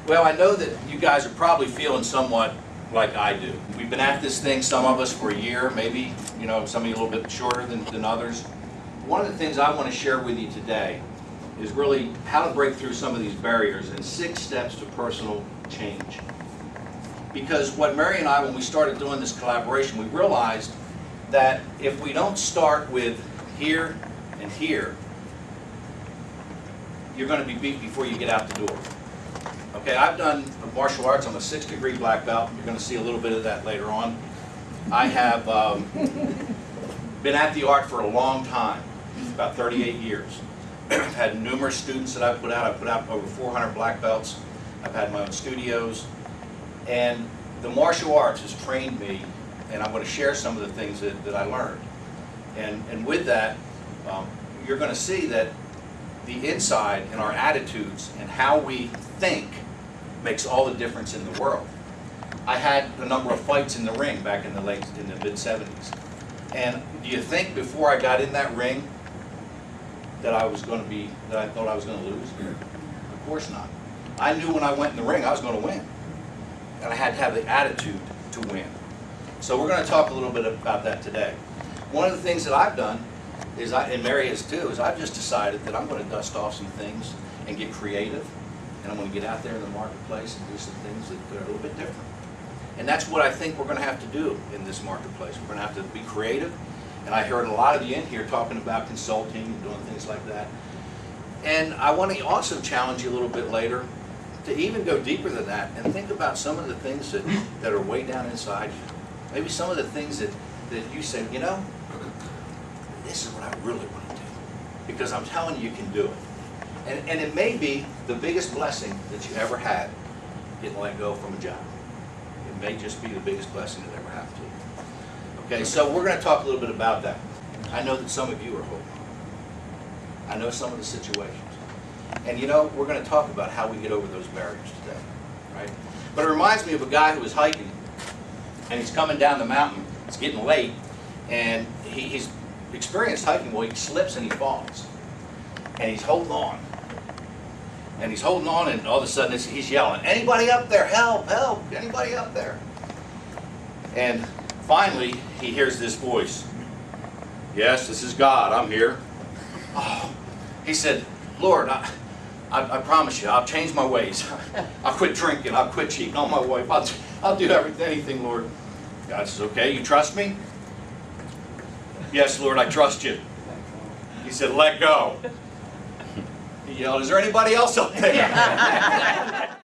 Well, I know that you guys are probably feeling somewhat like I do. We've been at this thing, some of us for a year, maybe, some of you a little bit shorter than others. One of the things I want to share with you today is really how to break through some of these barriers and 6 steps to personal change. Because what Mary and I, when we started doing this collaboration, we realized that if we don't start with here and here, you're going to be beat before you get out the door. Okay, I've done martial arts. I'm a 6th-degree black belt. You're going to see a little bit of that later on. I have been at the art for a long time, about 38 years. I've had numerous students that I've put out. I've put out over 400 black belts. I've had my own studios. And the martial arts has trained me, and I'm going to share some of the things that I learned. And with that, you're going to see that the inside and our attitudes and how we think makes all the difference in the world. I had a number of fights in the ring back in the mid-70s. And do you think before I got in that ring that I thought I was going to lose? Of course not. I knew when I went in the ring I was going to win. And I had to have the attitude to win. So we're going to talk a little bit about that today. One of the things that I've done is, and Mary has too, is I've just decided that I'm going to dust off some things and get creative. And I'm going to get out there in the marketplace and do some things that are a little bit different. And that's what I think we're going to have to do in this marketplace. We're going to have to be creative. And I heard a lot of you in here talking about consulting and doing things like that. And I want to also challenge you a little bit later to even go deeper than that and think about some of the things that are way down inside you. Maybe some of the things that you say, this is what I really want to do. Because I'm telling you, you can do it. And it may be the biggest blessing that you ever had getting let go from a job. It may just be the biggest blessing that ever happened to you. Okay, so we're going to talk a little bit about that. I know that some of you are hoping. I know some of the situations. And we're going to talk about how we get over those barriers today, right? But it reminds me of a guy who was hiking, and he's coming down the mountain. It's getting late, and he's experienced hiking. Well, he slips and he falls, and he's holding on. And he's holding on, and all of a sudden he's yelling, "Anybody up there? Help! Help! Anybody up there?" And finally, he hears this voice. "Yes, this is God. I'm here." Oh, he said, "Lord, I promise you, I'll change my ways. I'll quit drinking. I'll quit cheating on my wife. I'll do anything, Lord." God says, "Okay, you trust me?" "Yes, Lord, I trust you." He said, "Let go." He yelled, "Is there anybody else up there?"